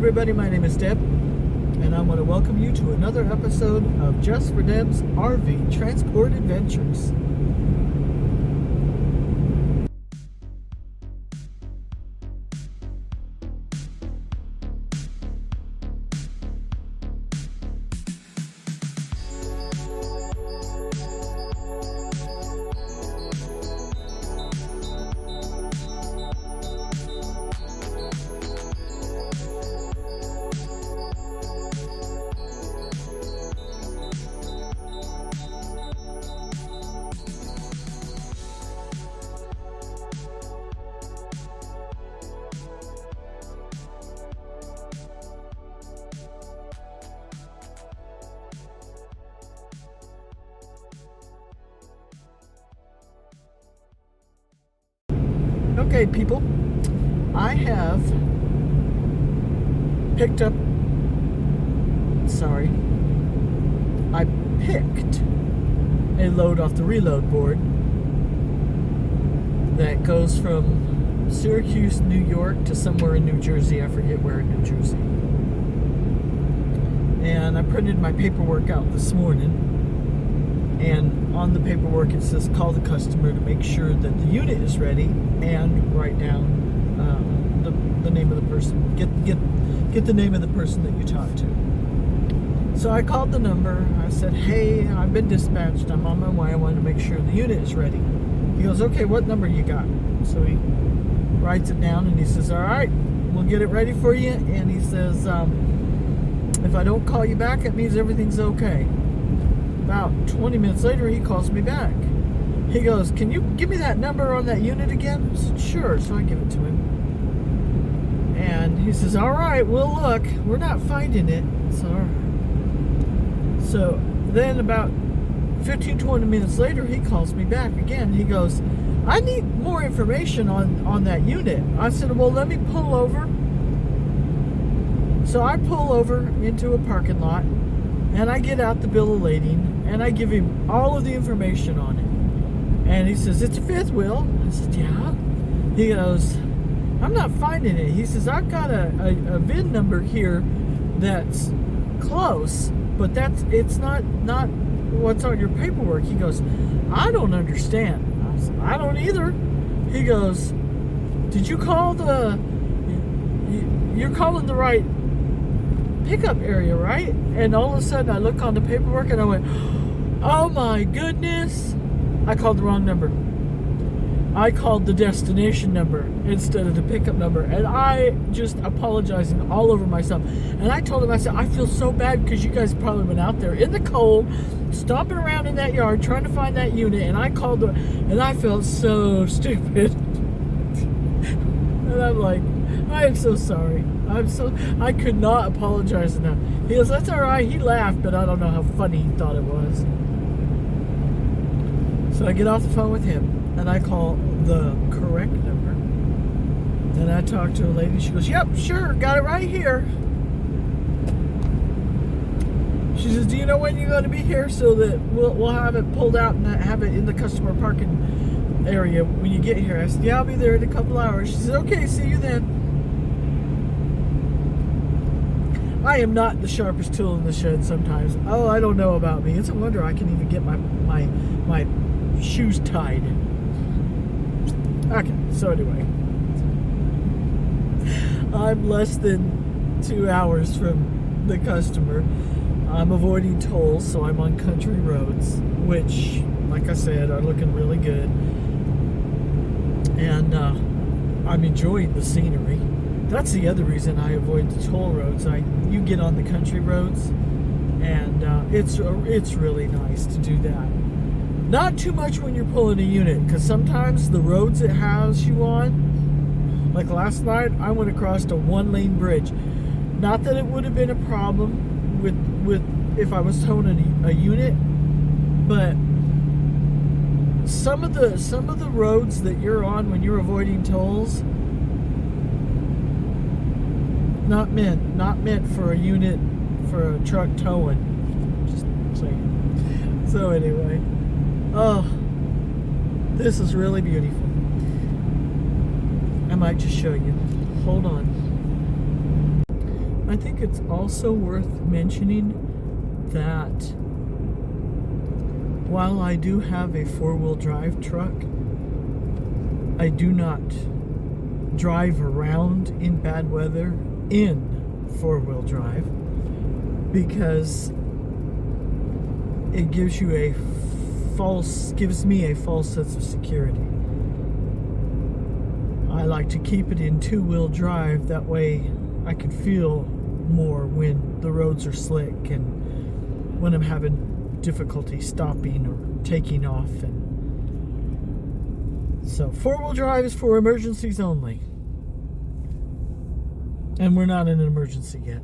everybody, my name is Deb, and I want to welcome you to another episode of Just for Deb's RV Transport Adventures. Okay, people, I have picked up, I picked a load off the reload board that goes from Syracuse, New York to somewhere in New Jersey. I forget where in New Jersey. And I printed my paperwork out this morning. And on the paperwork it says call the customer to make sure that the unit is ready and write down the name of the person. Get the name of the person that you talk to. So I called the number. I said, hey, I've been dispatched. I'm on my way. I wanted to make sure the unit is ready. He goes, okay, what number you got? So he writes it down and he says, all right, we'll get it ready for you. And he says, if I don't call you back, it means everything's okay. About 20 minutes later, he calls me back. He goes, can you give me that number on that unit again? I said, sure. So I give it to him. And he says, all right, we'll look. We're not finding it. So, all right. So then about 15, 20 minutes later, he calls me back again. He goes, I need more information on that unit. I said, well, let me pull over. So I pull over into a parking lot. And I get out the bill of lading, and I give him all of the information on it. And he says, it's a fifth wheel. I said, yeah. He goes, I'm not finding it. He says, I've got a VIN number here that's close, but it's not what's on your paperwork. He goes, I don't understand. I said, I don't either. He goes, did you call you're calling the right pickup area, right? And all of a sudden I look on the paperwork and I went, oh my goodness, I called the wrong number. I called the destination number instead of the pickup number, and I just apologizing all over myself. And I told him, I said, I feel so bad because you guys probably went out there in the cold stomping around in that yard trying to find that unit, and I called and I felt so stupid. And I'm like, I am so sorry. I could not apologize enough. He goes, that's all right. He laughed, but I don't know how funny he thought it was. So I get off the phone with him, and I call the correct number. And I talk to a lady. She goes, yep, sure, got it right here. She says, do you know when you're going to be here so that we'll have it pulled out and have it in the customer parking area when you get here? I said, yeah, I'll be there in a couple hours. She said, okay, see you then. I am not the sharpest tool in the shed sometimes. Oh, I don't know about me. It's a wonder I can even get my shoes tied. Okay, so anyway. I'm less than 2 hours from the customer. I'm avoiding tolls, so I'm on country roads, which, like I said, are looking really good. And I'm enjoying the scenery. That's the other reason I avoid the toll roads. You get on the country roads, and it's really nice to do that. Not too much when you're pulling a unit, because sometimes the roads it has you on, like last night, I went across a one-lane bridge. Not that it would have been a problem with if I was towing a unit, but some of the roads that you're on when you're avoiding tolls, not meant for a unit, for a truck towing. Just saying. So anyway, oh, this is really beautiful. I might just show you. Hold on. I think it's also worth mentioning that while I do have a four-wheel drive truck, I do not drive around in bad weather in four-wheel drive because it gives me a false sense of security. I like to keep it in two-wheel drive, that way I can feel more when the roads are slick and when I'm having difficulty stopping or taking off. And so four-wheel drive is for emergencies only, and we're not in an emergency yet.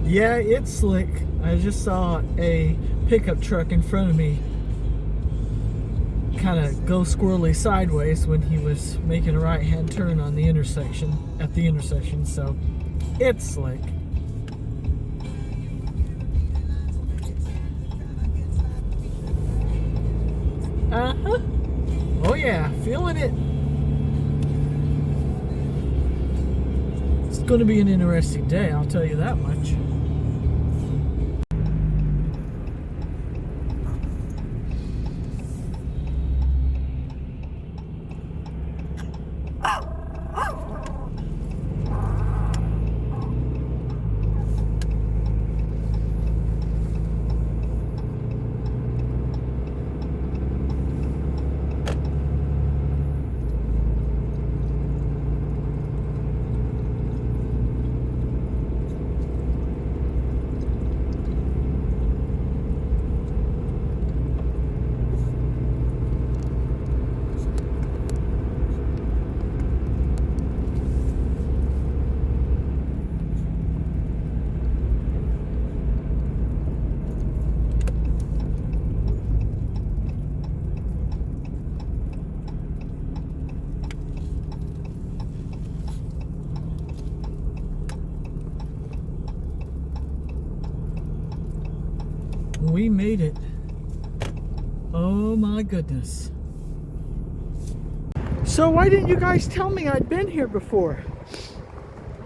Yeah, it's slick. I just saw a pickup truck in front of me kind of go squirrely sideways when he was making a right-hand turn on the intersection, so it's slick. Uh-huh. Oh yeah, feeling it. It's going to be an interesting day, I'll tell you that much. We made it. Oh my goodness. So why didn't you guys tell me I'd been here before?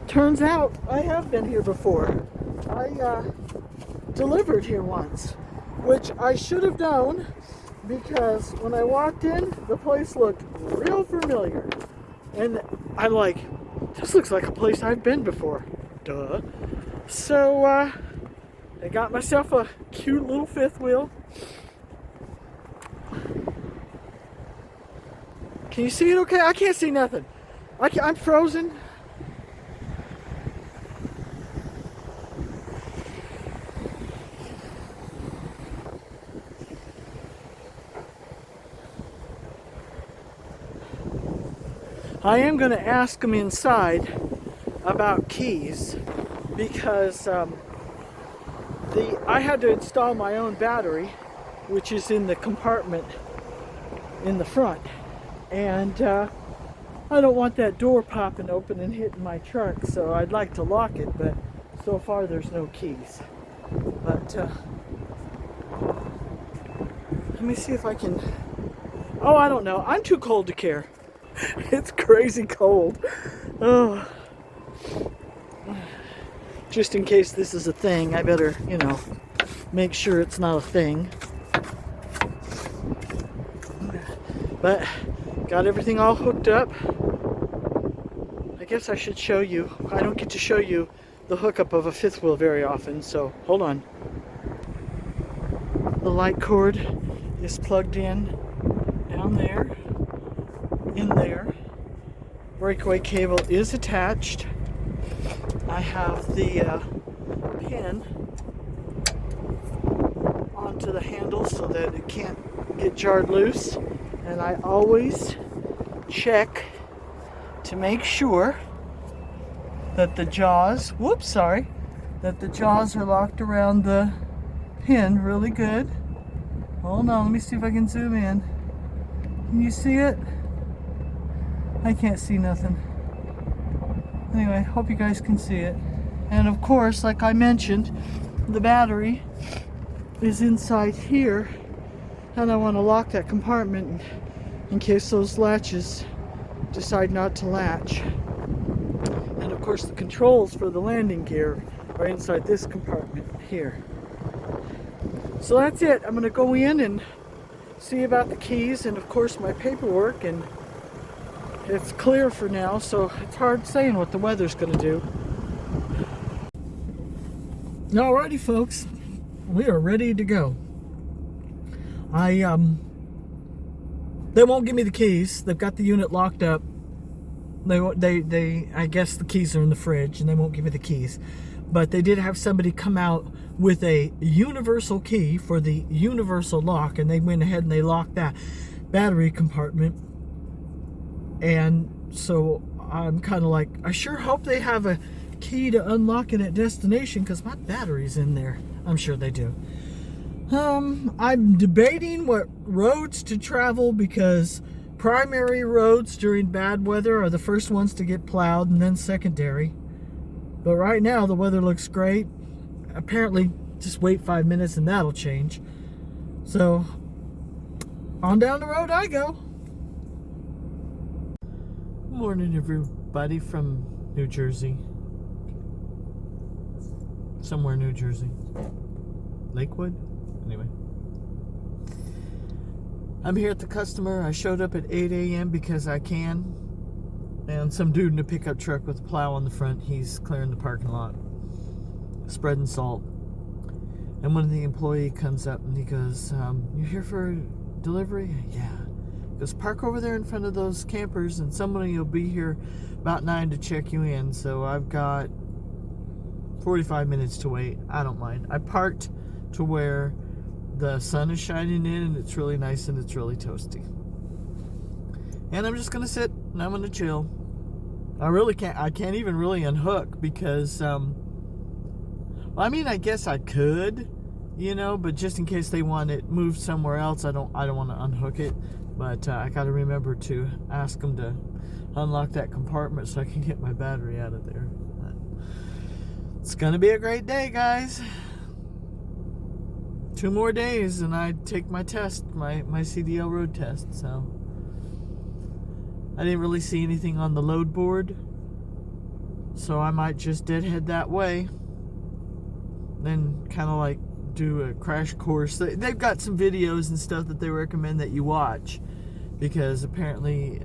Turns out I have been here before. I delivered here once, which I should have known because when I walked in, the place looked real familiar. And I'm like, this looks like a place I've been before. Duh. So, I got myself a cute little fifth wheel. Can you see it okay? I can't see nothing. I'm frozen. I am going to ask them inside about keys because I had to install my own battery, which is in the compartment in the front, and I don't want that door popping open and hitting my truck, so I'd like to lock it, but so far there's no keys. But let me see if I can. Oh, I don't know, I'm too cold to care. It's crazy cold. Oh, just in case this is a thing, I better, make sure it's not a thing. But got everything all hooked up. I guess I should show you. I don't get to show you the hookup of a fifth wheel very often, so hold on. The light cord is plugged in down there, in there. Breakaway cable is attached. I have the pin onto the handle so that it can't get jarred loose, and I always check to make sure that the jaws, that the jaws are locked around the pin really good. Hold on, let me see if I can zoom in. Can you see it? I can't see nothing. Anyway, hope you guys can see it. And of course, like I mentioned, the battery is inside here, and I want to lock that compartment in case those latches decide not to latch. And of course the controls for the landing gear are inside this compartment here. So that's it. I'm going to go in and see about the keys and of course my paperwork, and it's clear for now, so it's hard saying what the weather's going to do. Alrighty folks, we are ready to go. They won't give me the keys. They've got the unit locked up. I guess the keys are in the fridge and they won't give me the keys. But they did have somebody come out with a universal key for the universal lock, and they went ahead and they locked that battery compartment. And so I'm kind of like, I sure hope they have a key to unlock it at destination, because my battery's in there. I'm sure they do. I'm debating what roads to travel, because primary roads during bad weather are the first ones to get plowed, and then secondary. But right now the weather looks great. Apparently just wait 5 minutes and that'll change. So on down the road I go. Morning everybody from New Jersey. Somewhere New Jersey. Lakewood? Anyway. I'm here at the customer. I showed up at 8 a.m. because I can. And some dude in a pickup truck with a plow on the front, he's clearing the parking lot, spreading salt. And one of the employee comes up and he goes, you here for delivery? Yeah. He goes, park over there in front of those campers and somebody will be here about 9 to check you in. So I've got 45 minutes to wait. I don't mind. I parked to where the sun is shining in and it's really nice and it's really toasty. And I'm just gonna sit and I'm gonna chill. I can't even really unhook because well, I mean, I guess I could, you know, but just in case they want it moved somewhere else, I don't want to unhook it. But I got to remember to ask them to unlock that compartment so I can get my battery out of there. But it's gonna be a great day, guys. 2 more days and I take my test, my CDL road test. So I didn't really see anything on the load board, so I might just deadhead that way, then kind of like do a crash course. They've got some videos and stuff that they recommend that you watch, because apparently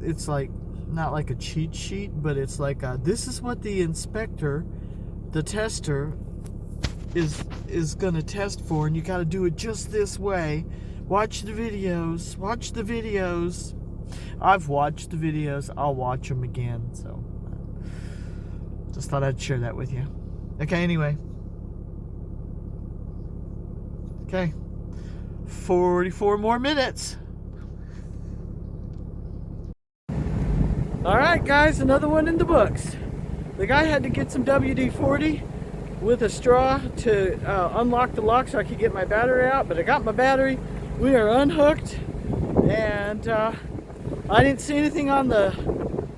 it's like not like a cheat sheet, but it's like this is what the inspector, the tester, is gonna test for, and you got to do it just this way. Watch the videos. I've watched the videos. I'll watch them again. So just thought I'd share that with you. Okay, anyway. Okay. 44 more minutes. Alright guys, another one in the books. The guy had to get some WD-40 with a straw to unlock the lock so I could get my battery out, but I got my battery. We are unhooked, and I didn't see anything on the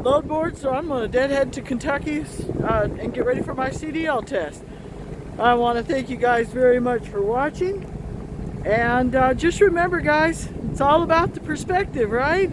load board, so I'm going to deadhead to Kentucky and get ready for my CDL test. I want to thank you guys very much for watching, and just remember guys, it's all about the perspective, right?